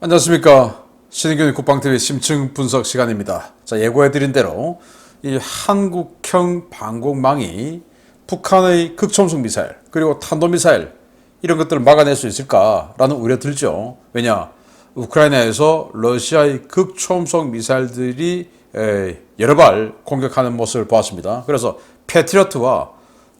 안녕하십니까. 신의균 국방TV 심층 분석 시간입니다. 자, 예고해드린 대로 이 한국형 방공망이 북한의 극초음속 미사일 그리고 탄도미사일 이런 것들을 막아낼 수 있을까라는 우려 들죠. 왜냐, 우크라이나에서 러시아의 극초음속 미사일들이 여러 발 공격하는 모습을 보았습니다. 그래서 패트리어트와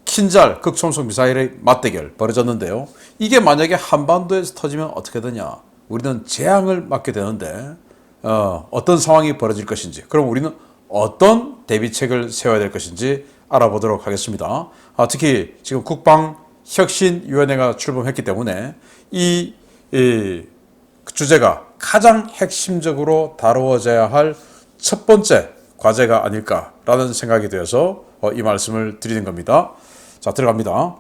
킨잘 극초음속 미사일의 맞대결 벌어졌는데요. 이게 만약에 한반도에서 터지면 어떻게 되냐? 우리는 재앙을 맞게 되는데 어떤 상황이 벌어질 것인지, 그럼 우리는 어떤 대비책을 세워야 될 것인지 알아보도록 하겠습니다. 특히 지금 국방혁신위원회가 출범했기 때문에 이 주제가 가장 핵심적으로 다루어져야 할 첫 번째 과제가 아닐까라는 생각이 되어서 이 말씀을 드리는 겁니다. 자, 들어갑니다.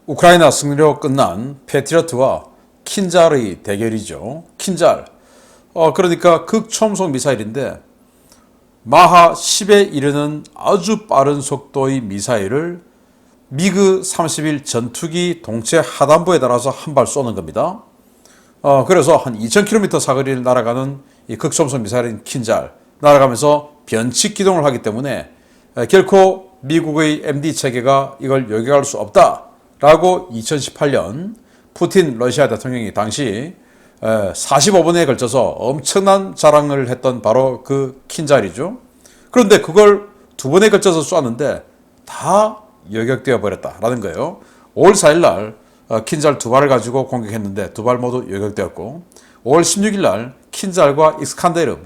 우크라이나 승리로 끝난 패트리어트와 킨잘의 대결이죠. 킨잘. 그러니까 극초음속 미사일인데 마하 10에 이르는 아주 빠른 속도의 미사일을 미그 31 전투기 동체 하단부에 달아서 한 발 쏘는 겁니다. 그래서 한 2000km 사거리를 날아가는 이 극초음속 미사일인 킨잘 날아가면서 변칙 기동을 하기 때문에 결코 미국의 MD 체계가 이걸 요격할 수 없다라고 2018년 푸틴 러시아 대통령이 당시 45번에 걸쳐서 엄청난 자랑을 했던 바로 그 킨잘이죠. 그런데 그걸 두 번에 걸쳐서 쏘았는데 다 요격되어 버렸다라는 거예요. 5월 4일 날 킨잘 두 발을 가지고 공격했는데 두 발 모두 요격되었고, 5월 16일 날 킨잘과 익스칸데르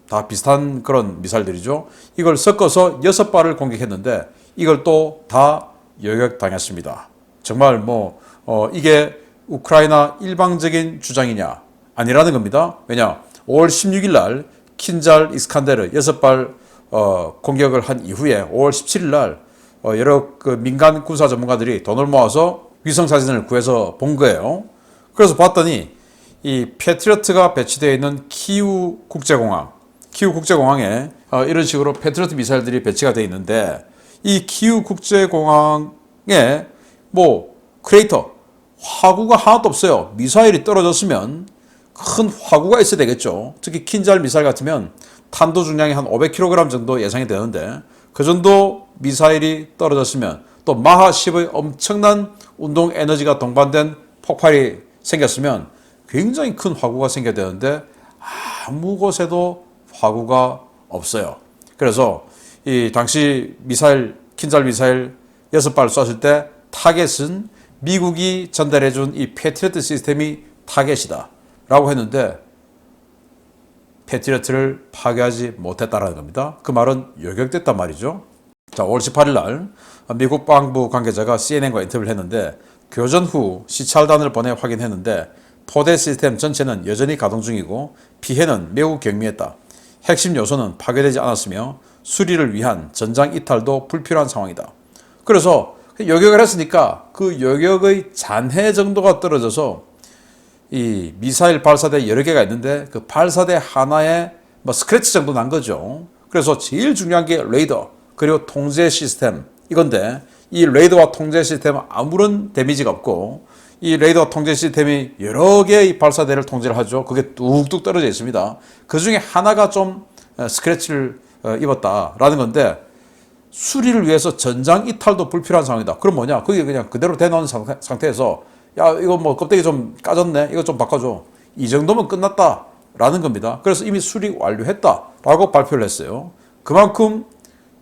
다 비슷한 그런 미사일들이죠. 이걸 섞어서 6발을 공격했는데 이걸 또 다 요격당했습니다. 정말 이게 우크라이나 일방적인 주장이냐? 아니라는 겁니다. 왜냐? 5월 16일 날 킨잘 이스칸데르 6발 공격을 한 이후에 5월 17일 날 여러 그 민간 군사 전문가들이 돈을 모아서 위성 사진을 구해서 본 거예요. 그래서 봤더니 이 패트리어트가 배치되어 있는 키우 국제공항에 이런 식으로 패트리어트 미사일들이 배치가 되어 있는데, 이 키우 국제공항에 크레이터 화구가 하나도 없어요. 미사일이 떨어졌으면 큰 화구가 있어야 되겠죠. 특히 킨잘 미사일 같으면 탄도 중량이 한 500kg 정도 예상이 되는데, 그 정도 미사일이 떨어졌으면 또 마하 10의 엄청난 운동 에너지가 동반된 폭발이 생겼으면 굉장히 큰 화구가 생겨야 되는데 아무 곳에도 화구가 없어요. 그래서 이 당시 킨잘 미사일 6발 쐈을 때 타겟은 미국이 전달해준 이 패트리어트 시스템이 타겟이다 라고 했는데 패트리어트를 파괴하지 못했다라는 겁니다. 그 말은 요격됐단 말이죠. 자, 5월 18일 날 미국 국방부 관계자가 CNN과 인터뷰를 했는데, 교전 후 시찰단을 보내 확인했는데 포대 시스템 전체는 여전히 가동 중이고 피해는 매우 경미했다. 핵심 요소는 파괴되지 않았으며 수리를 위한 전장 이탈도 불필요한 상황이다. 그래서 요격을 했으니까 그 요격의 잔해 정도가 떨어져서 이 미사일 발사대 여러 개가 있는데 그 발사대 하나에 스크래치 정도 난 거죠. 그래서 제일 중요한 게 레이더 그리고 통제 시스템 이건데, 이 레이더와 통제 시스템은 아무런 데미지가 없고, 이 레이더 통제 시스템이 여러 개의 발사대를 통제를 하죠. 그게 뚝뚝 떨어져 있습니다. 그 중에 하나가 좀 스크래치를 입었다라는 건데, 수리를 위해서 전장 이탈도 불필요한 상황이다. 그럼 뭐냐? 그게 그냥 그대로 대놓은 상태에서 야, 이거 껍데기 좀 까졌네. 이거 좀 바꿔줘. 이 정도면 끝났다라는 겁니다. 그래서 이미 수리 완료했다라고 발표를 했어요. 그만큼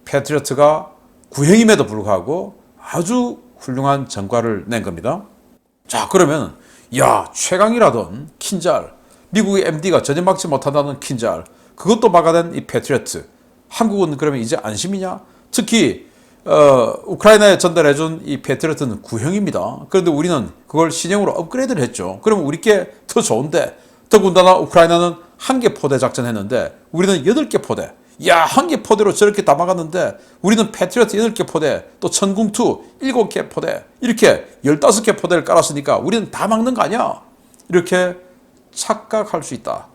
패트리어트가 구형임에도 불구하고 아주 훌륭한 전과를 낸 겁니다. 자, 그러면 최강이라던 킨잘, 미국의 MD가 전혀 막지 못한다는 킨잘, 그것도 막아낸 이 패트리어트, 한국은 그러면 이제 안심이냐? 특히 우크라이나에 전달해준 이 패트리어트는 구형입니다. 그런데 우리는 그걸 신형으로 업그레이드를 했죠. 그러면 우리께 더 좋은데, 더군다나 우크라이나는 1개 포대 작전했는데 우리는 8개 포대. 1개 포대로 저렇게 다 막았는데 우리는 패트리어트 8개 포대, 또 천궁2 7개 포대, 이렇게 15개 포대를 깔았으니까 우리는 다 막는 거 아니야? 이렇게 착각할 수 있다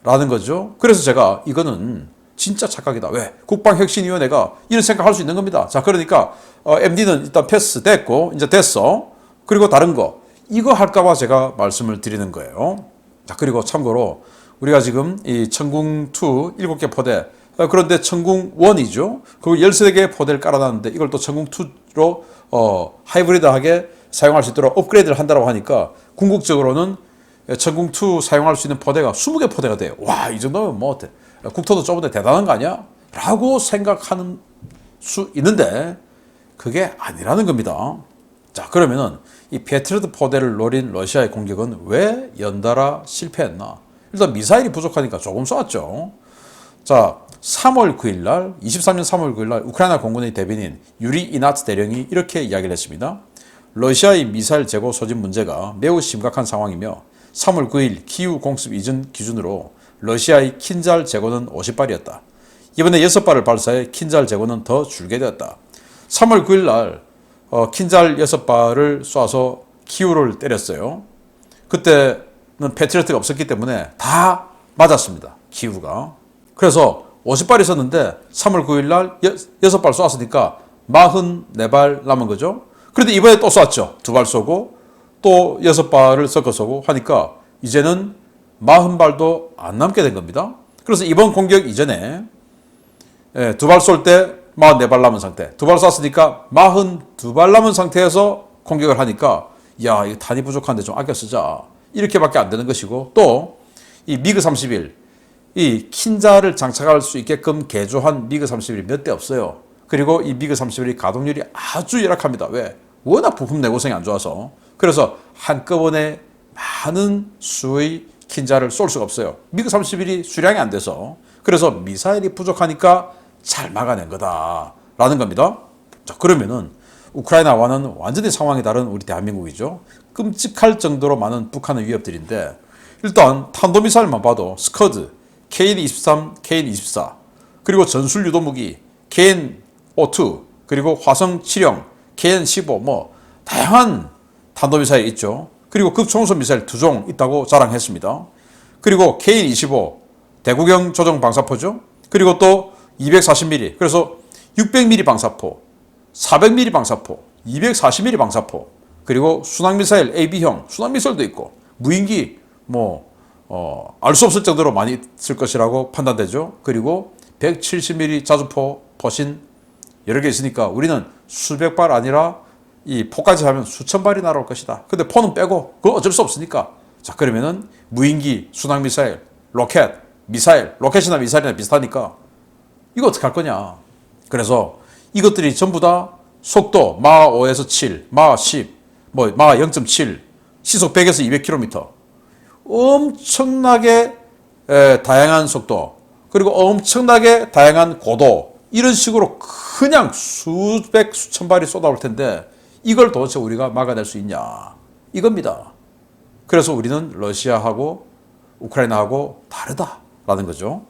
라는 거죠. 그래서 제가 이거는 진짜 착각이다. 왜? 국방혁신위원회가 이런 생각할 수 있는 겁니다. 자, 그러니까 MD는 일단 패스 됐고 이제 됐어. 그리고 다른 거 이거 할까봐 제가 말씀을 드리는 거예요. 자, 그리고 참고로 우리가 지금 이 천궁2 7개 포대, 그런데 천궁1이죠. 그 13개의 포대를 깔아놨는데 이걸 또 천궁2로 하이브리드하게 사용할 수 있도록 업그레이드를 한다고 하니까 궁극적으로는 천궁2 사용할 수 있는 포대가 20개 포대가 돼요. 와, 이 정도면 뭐 어때? 국토도 좁은데 대단한 거 아니야? 라고 생각하는 수 있는데 그게 아니라는 겁니다. 자, 그러면은 이 패트리어트 포대를 노린 러시아의 공격은 왜 연달아 실패했나? 일단 미사일이 부족하니까 조금 쏘았죠. 자, 3월 9일 날, 23년 3월 9일 날 우크라이나 공군의 대변인 유리 이나츠 대령이 이렇게 이야기를 했습니다. 러시아의 미사일 재고 소진 문제가 매우 심각한 상황이며 3월 9일 키우 공습 이전 기준으로 러시아의 킨잘 재고는 50발이었다. 이번에 6발을 발사해 킨잘 재고는 더 줄게 되었다. 3월 9일 날 킨잘 6발을 쏴서 키우를 때렸어요. 그때는 패트리어트가 없었기 때문에 다 맞았습니다. 키우가. 그래서 50발이 있었는데 3월 9일 날 6발 쏘았으니까 44발 남은 거죠. 그런데 이번에 또 쐈죠. 2발 쏘고 또 6발을 섞어 쏘고 하니까 이제는 40발도 안 남게 된 겁니다. 그래서 이번 공격 이전에 2발 쏠 때 44발 남은 상태, 2발 쐈으니까 42발 남은 상태에서 공격을 하니까 야, 이거 탄이 부족한데 좀 아껴 쓰자. 이렇게밖에 안 되는 것이고, 또 이 미그 31, 이 킨자를 장착할 수 있게끔 개조한 미그 31이 몇 대 없어요. 그리고 이 미그 31이 가동률이 아주 열악합니다. 왜? 워낙 부품 내구성이 안 좋아서. 그래서 한꺼번에 많은 수의 킨자를 쏠 수가 없어요. 미그 31이 수량이 안 돼서. 그래서 미사일이 부족하니까 잘 막아낸 거다라는 겁니다. 자, 그러면은 우크라이나와는 완전히 상황이 다른 우리 대한민국이죠. 끔찍할 정도로 많은 북한의 위협들인데, 일단 탄도미사일만 봐도 스커드, KN-23, KN-24, 그리고 전술 유도무기 KN-02, 그리고 화성 7형, KN-15, 뭐 다양한 탄도미사일이 있죠. 그리고 극초음속 미사일 2종 있다고 자랑했습니다. 그리고 KN-25 대구경 조정 방사포죠. 그리고 또 240mm, 그래서 600mm 방사포, 400mm 방사포, 240mm 방사포, 그리고 순항미사일 AB형 순항미사일도 있고, 무인기 알 수 없을 정도로 많이 있을 것이라고 판단되죠. 그리고 170mm 자주포, 포신 여러 개 있으니까 우리는 수백 발 아니라 이 포까지 하면 수천 발이 날아올 것이다. 근데 포는 빼고 그건 어쩔 수 없으니까. 자, 그러면은 무인기, 순항미사일, 로켓, 미사일, 로켓이나 미사일이나 비슷하니까 이거 어떻게 할 거냐. 그래서 이것들이 전부 다 속도 마 5에서 7, 마 10, 마 0.7, 시속 100에서 200km. 엄청나게 다양한 속도, 그리고 엄청나게 다양한 고도, 이런 식으로 그냥 수백, 수천 발이 쏟아올 텐데 이걸 도대체 우리가 막아낼 수 있냐. 이겁니다. 그래서 우리는 러시아하고 우크라이나하고 다르다라는 거죠.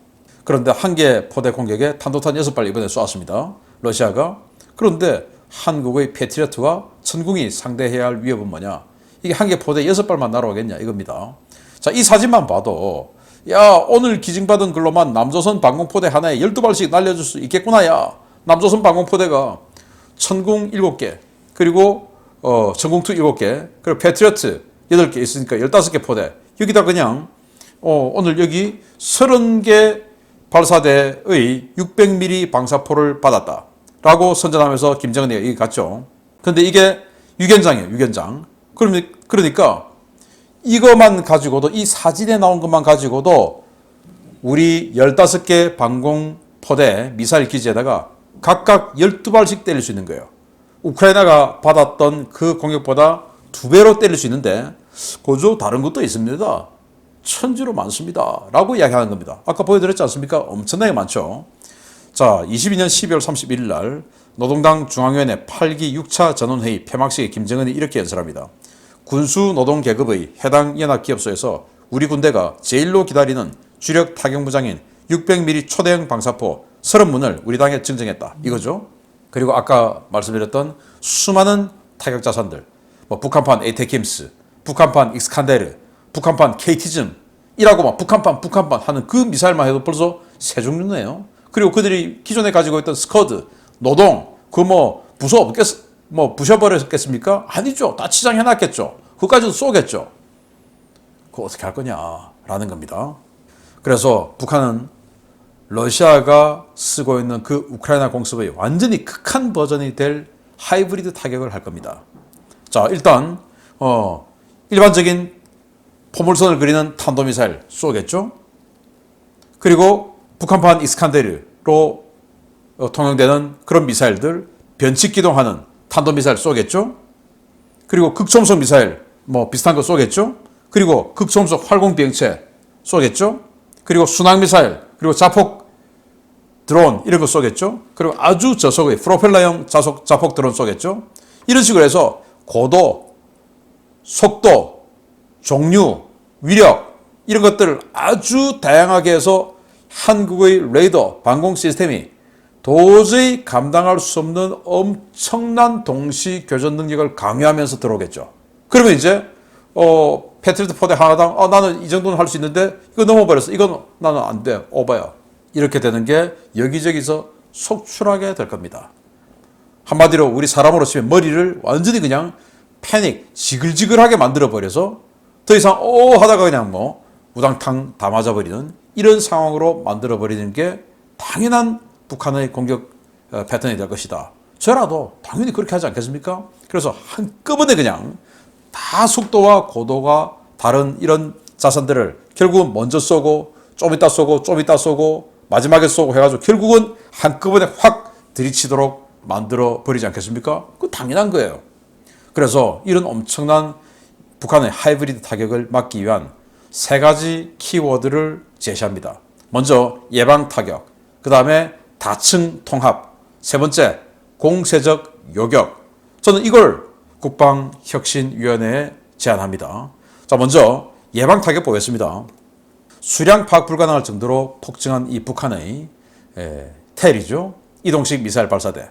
그런데 한 개 포대 공격에 탄도탄 6발 이번에 쏘았습니다. 러시아가. 그런데 한국의 패트리어트와 천궁이 상대해야 할 위협은 뭐냐? 이게 한 개 포대 6발만 날아오겠냐 이겁니다. 자, 이 사진만 봐도 야, 오늘 기증받은 글로만 남조선 방공포대 하나에 12발씩 날려줄 수 있겠구나. 야, 남조선 방공포대가 천궁 7개, 그리고 천궁2 7개, 그리고 패트리어트 8개 있으니까 15개 포대. 여기다 그냥 오늘 여기 30개 발사대의 600mm 방사포를 받았다 라고 선전하면서 김정은이 여기 갔죠. 근데 이게 유견장이에요. 유견장. 그러니까 이것만 가지고도, 이 사진에 나온 것만 가지고도 우리 15개 방공포대 미사일 기지에다가 각각 12발씩 때릴 수 있는 거예요. 우크라이나가 받았던 그 공격보다 2배로 때릴 수 있는데 그저 다른 것도 있습니다. 천지로 많습니다 라고 이야기하는 겁니다. 아까 보여드렸지 않습니까? 엄청나게 많죠. 자, 22년 12월 31일 날 노동당 중앙위원회 8기 6차 전원회의 폐막식에 김정은이 이렇게 연설합니다. 군수노동계급의 해당 연합기업소에서 우리 군대가 제일로 기다리는 주력 타격무장인 600mm 초대형 방사포 30문을 우리 당에 증정했다. 이거죠. 그리고 아까 말씀드렸던 수많은 타격자산들, 북한판 에이테킴스, 북한판 익스칸데르, 북한판 KT즘이라고 막 북한판 하는 그 미사일만 해도 벌써 세 종류네요. 그리고 그들이 기존에 가지고 있던 스커드, 노동, 부셔버렸겠습니까? 아니죠. 다 치장해놨겠죠. 그것까지도 쏘겠죠. 그거 어떻게 할 거냐라는 겁니다. 그래서 북한은 러시아가 쓰고 있는 그 우크라이나 공습의 완전히 극한 버전이 될 하이브리드 타격을 할 겁니다. 자, 일단 일반적인 포물선을 그리는 탄도미사일 쏘겠죠. 그리고 북한판 이스칸데르로 통용되는 그런 미사일들, 변칙 기동하는 탄도미사일 쏘겠죠. 그리고 극초음속 미사일 뭐 비슷한 거 쏘겠죠. 그리고 극초음속 활공비행체 쏘겠죠. 그리고 순항미사일, 그리고 자폭 드론 이런 거 쏘겠죠. 그리고 아주 저속의 프로펠러형 자폭 드론 쏘겠죠. 이런 식으로 해서 고도, 속도, 종류, 위력 이런 것들을 아주 다양하게 해서 한국의 레이더 방공 시스템이 도저히 감당할 수 없는 엄청난 동시 교전 능력을 강요하면서 들어오겠죠. 그러면 이제 패트리어트 포대 하나당 나는 이 정도는 할 수 있는데 이거 넘어버렸어. 이건 나는 안 돼. 오바야. 이렇게 되는 게 여기저기서 속출하게 될 겁니다. 한마디로 우리 사람으로 치면 머리를 완전히 그냥 패닉, 지글지글하게 만들어버려서 더 이상 하다가 그냥 뭐 우당탕 다 맞아버리는 이런 상황으로 만들어버리는 게 당연한 북한의 공격 패턴이 될 것이다. 저라도 당연히 그렇게 하지 않겠습니까? 그래서 한꺼번에 그냥 다 속도와 고도가 다른 이런 자산들을 결국은 먼저 쏘고 좀 이따 쏘고 좀 이따 쏘고 마지막에 쏘고 해가지고 결국은 한꺼번에 확 들이치도록 만들어 버리지 않겠습니까? 그건 당연한 거예요. 그래서 이런 엄청난 북한의 하이브리드 타격을 막기 위한 세 가지 키워드를 제시합니다. 먼저 예방 타격, 그 다음에 다층 통합, 세 번째 공세적 요격. 저는 이걸 국방혁신위원회에 제안합니다. 자, 먼저 예방 타격 보겠습니다. 수량 파악 불가능할 정도로 폭증한 이 북한의 텔이죠. 이동식 미사일 발사대.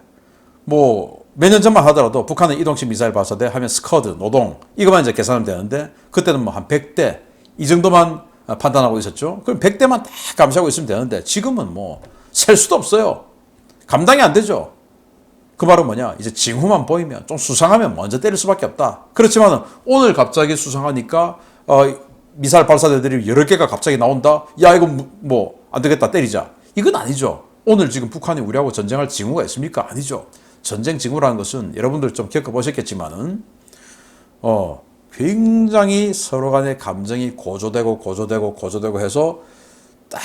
뭐 몇 년 전만 하더라도 북한의 이동식 미사일 발사대 하면 스커드, 노동 이것만 이제 계산하면 되는데 그때는 뭐 한 100대 이 정도만 판단하고 있었죠. 그럼 100대만 다 감시하고 있으면 되는데 지금은 뭐 셀 수도 없어요. 감당이 안 되죠. 그 말은 뭐냐? 이제 징후만 보이면 좀 수상하면 먼저 때릴 수밖에 없다. 그렇지만 오늘 갑자기 수상하니까 미사일 발사대들이 여러 개가 갑자기 나온다. 야 이거 뭐 안 되겠다 때리자. 이건 아니죠. 오늘 지금 북한이 우리하고 전쟁할 징후가 있습니까? 아니죠. 전쟁 징후라는 것은 여러분들 좀 겪어보셨겠지만은 굉장히 서로 간의 감정이 고조되고 해서 딱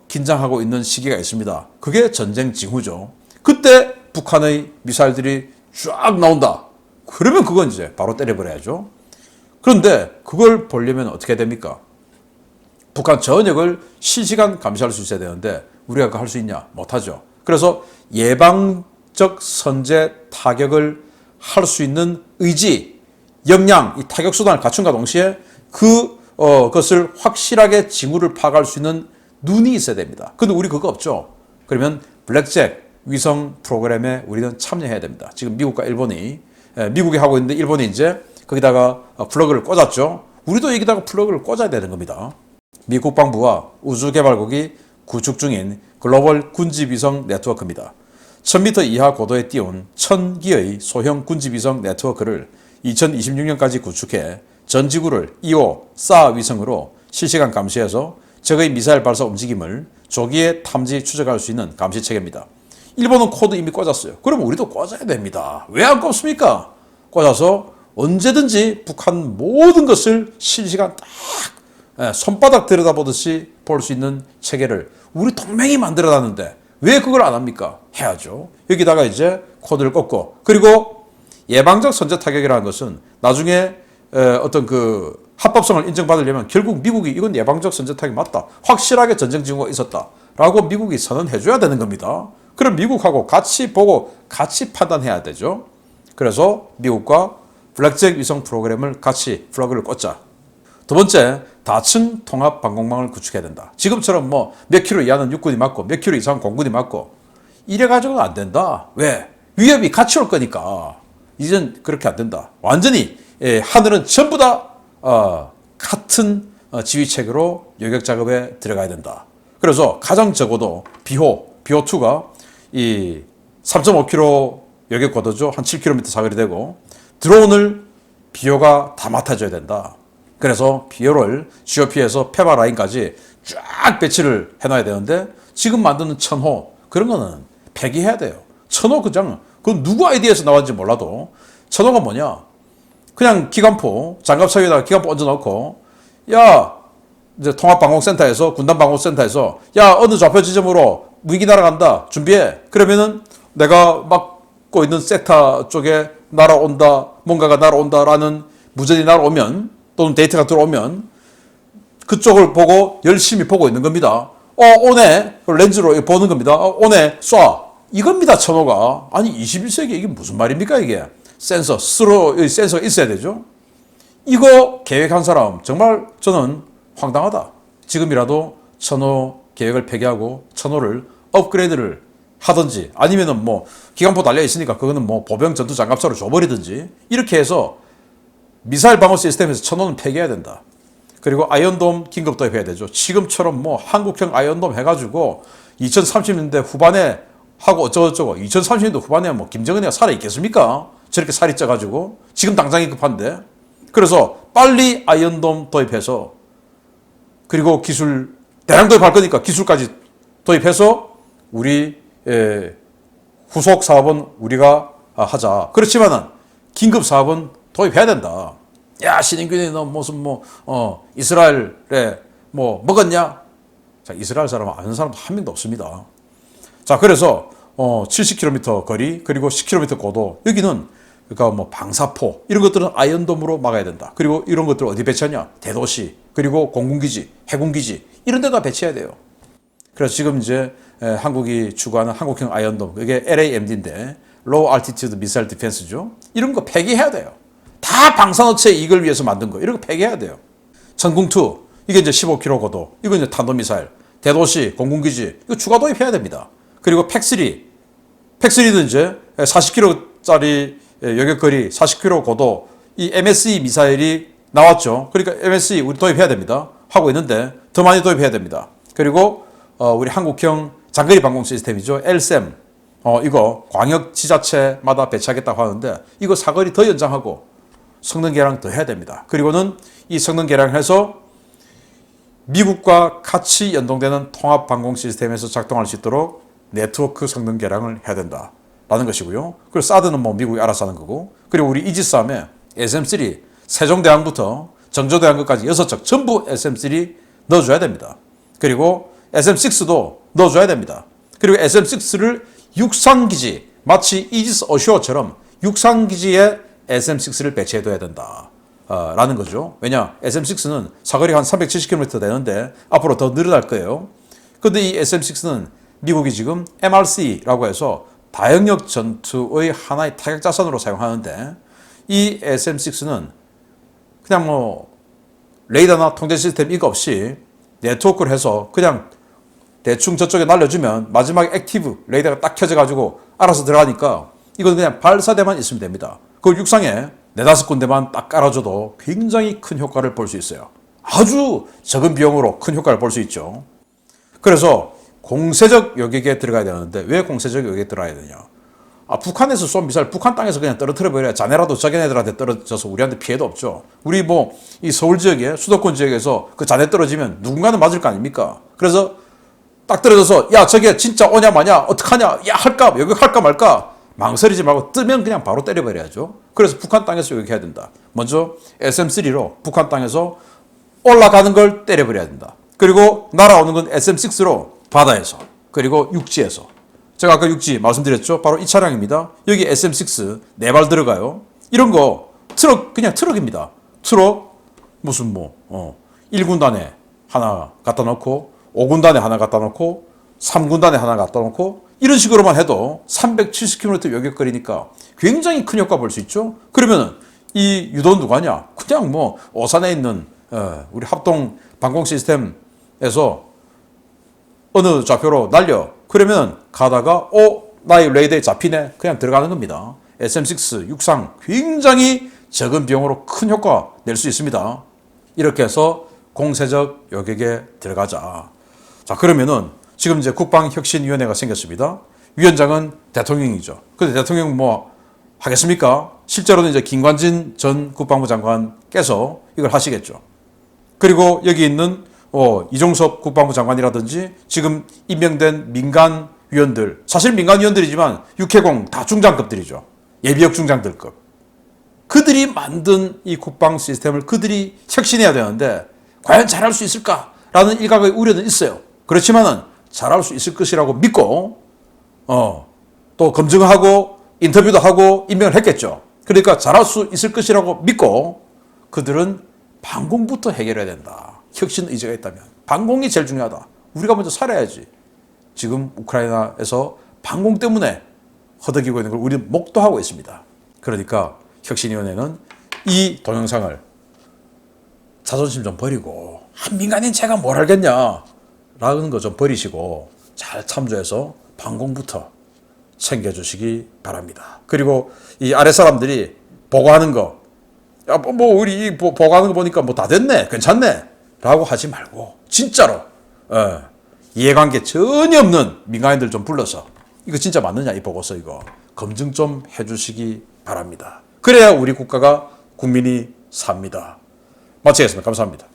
긴장하고 있는 시기가 있습니다. 그게 전쟁 징후죠. 그때 북한의 미사일들이 쫙 나온다. 그러면 그건 이제 바로 때려버려야죠. 그런데 그걸 보려면 어떻게 됩니까? 북한 전역을 실시간 감시할 수 있어야 되는데 우리가 그거 할 수 있냐? 못하죠. 그래서 예방적 선제 타격을 할 수 있는 의지, 역량, 이 타격 수단을 갖춘과 동시에 그것을 확실하게 징후를 파악할 수 있는 눈이 있어야 됩니다. 근데 우리 그거 없죠. 그러면 블랙잭 위성 프로그램에 우리는 참여해야 됩니다. 지금 미국과 일본이 미국이 하고 있는데 일본이 이제 거기다가 플러그를 꽂았죠. 우리도 여기다가 플러그를 꽂아야 되는 겁니다. 미 국방부와 우주개발국이 구축 중인 글로벌 군지위성 네트워크입니다. 1000m 이하 고도에 띄운 1000기의 소형 군지위성 네트워크를 2026년까지 구축해 전 지구를 2호 사 위성으로 실시간 감시해서 적의 미사일 발사 움직임을 조기에 탐지 추적할 수 있는 감시 체계입니다. 일본은 코드 이미 꽂았어요. 그럼 우리도 꽂아야 됩니다. 왜 안 꽂습니까? 꽂아서 언제든지 북한 모든 것을 실시간 딱 손바닥 들여다보듯이 볼 수 있는 체계를 우리 동맹이 만들어놨는데 왜 그걸 안 합니까? 해야죠. 여기다가 이제 코드를 꽂고 그리고 예방적 선제 타격이라는 것은 나중에 어떤 그 합법성을 인정받으려면 결국 미국이 이건 예방적 선제 타격이 맞다. 확실하게 전쟁 징후가 있었다라고 미국이 선언해줘야 되는 겁니다. 그럼 미국하고 같이 보고 같이 판단해야 되죠. 그래서 미국과 블랙잭 위성 프로그램을 같이 플러그를 꽂자. 두 번째, 다층 통합 방공망을 구축해야 된다. 지금처럼 뭐 몇 킬로 이하는 육군이 맞고 몇 킬로 이상 공군이 맞고 이래가지고는 안 된다. 왜? 위협이 같이 올 거니까. 이젠 그렇게 안 된다. 완전히 하늘은 전부 다 같은 지휘체계로 요격 작업에 들어가야 된다. 그래서 가장 적어도 비호2가 이 3.5km 요격 고도죠. 한 7km 사거리 되고 드론을 비호가 다 맡아줘야 된다. 그래서 PO를 GOP에서 페마 라인까지 쫙 배치를 해놔야 되는데 지금 만드는 천호 그런 거는 폐기해야 돼요. 천호 그냥 그 누구 아이디어에서 나왔는지 몰라도 천호가 뭐냐? 그냥 기관포 장갑차 위에다가 기관포 얹어놓고 야 이제 통합방공센터에서 군단방공센터에서 야 어느 좌표 지점으로 무기 날아간다 준비해. 그러면은 내가 맡고 있는 섹터 쪽에 날아온다 뭔가가 날아온다라는 무전이 날아오면 또는 데이터가 들어오면 그쪽을 보고 열심히 보고 있는 겁니다. 오네 렌즈로 보는 겁니다. 오네 쏴 이겁니다. 천호가. 아니 21세기 이게 무슨 말입니까 이게. 센서 스스로 센서가 있어야 되죠. 이거 계획한 사람 정말 저는 황당하다. 지금이라도 천호 계획을 폐기하고 천호를 업그레이드를 하든지 아니면은 뭐 기관포 달려 있으니까 그거는 뭐 보병 전투 장갑차로 줘버리든지 이렇게 해서 미사일 방어 시스템에서 천호는 폐기해야 된다. 그리고 아이언돔 긴급 도입해야 되죠. 지금처럼 뭐 한국형 아이언돔 해가지고 2030년대 후반에 하고 어쩌고저쩌고 2030년대 후반에 뭐 김정은이가 살아있겠습니까? 저렇게 살이 쪄가지고 지금 당장이 급한데. 그래서 빨리 아이언돔 도입해서 그리고 기술 대량 도입할 거니까 기술까지 도입해서 우리 후속 사업은 우리가 하자. 그렇지만은 긴급 사업은 도입해야 된다. 야 신인균이 너 무슨 이스라엘에 뭐 먹었냐? 자 이스라엘 사람 아는 사람 한 명도 없습니다. 자 그래서 70km 거리 그리고 10km 고도 여기는 그러니까 뭐 방사포 이런 것들은 아이언돔으로 막아야 된다. 그리고 이런 것들 어디 배치하냐? 대도시 그리고 공군기지, 해군기지 이런 데다 배치해야 돼요. 그래서 지금 이제 한국이 추구하는 한국형 아이언돔 이게 LAMD인데 Low Altitude Missile Defense죠. 이런 거 폐기해야 돼요. 다 방사너체 이익을 위해서 만든 거 이런 거 폐기해야 돼요. 천궁2 이게 이제 15km 고도 이거 이제 탄도미사일 대도시 공군기지 이거 추가 도입해야 됩니다. 그리고 팩3도 이제 40km짜리 여객거리 40km 고도 이 MSE 미사일이 나왔죠. 그러니까 MSE 우리 도입해야 됩니다. 하고 있는데 더 많이 도입해야 됩니다. 그리고 우리 한국형 장거리 방공 시스템이죠. LSAM 이거 광역 지자체마다 배치하겠다고 하는데 이거 사거리 더 연장하고 성능 개량 더 해야 됩니다. 그리고는 이 성능 개량해서 미국과 같이 연동되는 통합 방공 시스템에서 작동할 수 있도록 네트워크 성능 개량을 해야 된다라는 것이고요. 그리고 사드는 뭐 미국이 알아서 하는 거고 그리고 우리 이지스함에 SM3 세종대왕부터 정조대왕까지 6척 전부 SM3 넣어줘야 됩니다. 그리고 SM6도 넣어줘야 됩니다. 그리고 SM6를 육상기지 마치 이지스 어쇼어처럼 육상기지에 SM6를 배치해둬야 된다. 라는 거죠. 왜냐 SM6는 사거리가 한 370km 되는데 앞으로 더 늘어날 거예요. 그런데 이 SM6는 미국이 지금 MRC라고 해서 다영역 전투의 하나의 타격 자산으로 사용하는데 이 SM6는 그냥 뭐 레이더나 통제 시스템 이거 없이 네트워크를 해서 그냥 대충 저쪽에 날려주면 마지막에 액티브 레이더가 딱 켜져가지고 알아서 들어가니까 이건 그냥 발사대만 있으면 됩니다. 그 육상에 4-5군데만 딱 깔아줘도 굉장히 큰 효과를 볼 수 있어요. 아주 적은 비용으로 큰 효과를 볼 수 있죠. 그래서 공세적 요격에 들어가야 되는데 왜 공세적 요격에 들어가야 되냐? 북한에서 쏜 미사일 북한 땅에서 그냥 떨어뜨려 버려야 자네라도 자기네들한테 떨어져서 우리한테 피해도 없죠. 우리 뭐 이 서울 지역에 수도권 지역에서 그 자네 떨어지면 누군가는 맞을 거 아닙니까? 그래서 딱 떨어져서 야 저게 진짜 오냐 마냐 어떡하냐 야 할까 요격할까 말까 망설이지 말고 뜨면 그냥 바로 때려버려야죠. 그래서 북한 땅에서 요격해야 된다. 먼저 SM3로 북한 땅에서 올라가는 걸 때려버려야 된다. 그리고 날아오는 건 SM6로 바다에서 그리고 육지에서 제가 아까 육지 말씀드렸죠. 바로 이 차량입니다. 여기 SM6 4발 들어가요. 이런 거 트럭 그냥 트럭입니다. 트럭 무슨 1군단에 하나 갖다 놓고 5군단에 하나 갖다 놓고 3군단에 하나 갖다 놓고 이런 식으로만 해도 370km 요격거리니까 굉장히 큰 효과 볼 수 있죠. 그러면은 이 유도는 누가 하냐? 그냥 뭐 오산에 있는 우리 합동 방공 시스템에서 어느 좌표로 날려. 그러면 가다가 나의 레이더에 잡히네. 그냥 들어가는 겁니다. SM6 육상 굉장히 적은 비용으로 큰 효과 낼 수 있습니다. 이렇게 해서 공세적 요격에 들어가자. 자 그러면은 지금 이제 국방혁신위원회가 생겼습니다. 위원장은 대통령이죠. 근데 대통령 뭐 하겠습니까? 실제로는 이제 김관진 전 국방부 장관께서 이걸 하시겠죠. 그리고 여기 있는 이종섭 국방부 장관이라든지 지금 임명된 민간 위원들, 사실 민간 위원들이지만 육해공 다 중장급들이죠. 예비역 중장들급. 그들이 만든 이 국방 시스템을 그들이 혁신해야 되는데 과연 잘할 수 있을까라는 일각의 우려는 있어요. 그렇지만은 잘할 수 있을 것이라고 믿고 또 검증하고 인터뷰도 하고 임명을 했겠죠. 그러니까 잘할 수 있을 것이라고 믿고 그들은 반공부터 해결해야 된다. 혁신 의지가 있다면 반공이 제일 중요하다. 우리가 먼저 살아야지. 지금 우크라이나에서 반공 때문에 허덕이고 있는 걸 우리는 목도하고 있습니다. 그러니까 혁신위원회는 이 동영상을 자존심 좀 버리고 민간인 제가 뭘 알겠냐 라는 거 좀 버리시고 잘 참조해서 반공부터 챙겨주시기 바랍니다. 그리고 이 아래 사람들이 보고하는 거 우리 보고하는 거 보니까 다 됐네 괜찮네 라고 하지 말고 진짜로 이해관계 전혀 없는 민간인들 좀 불러서 이거 진짜 맞느냐 이 보고서 이거 검증 좀 해주시기 바랍니다. 그래야 우리 국가가 국민이 삽니다. 마치겠습니다. 감사합니다.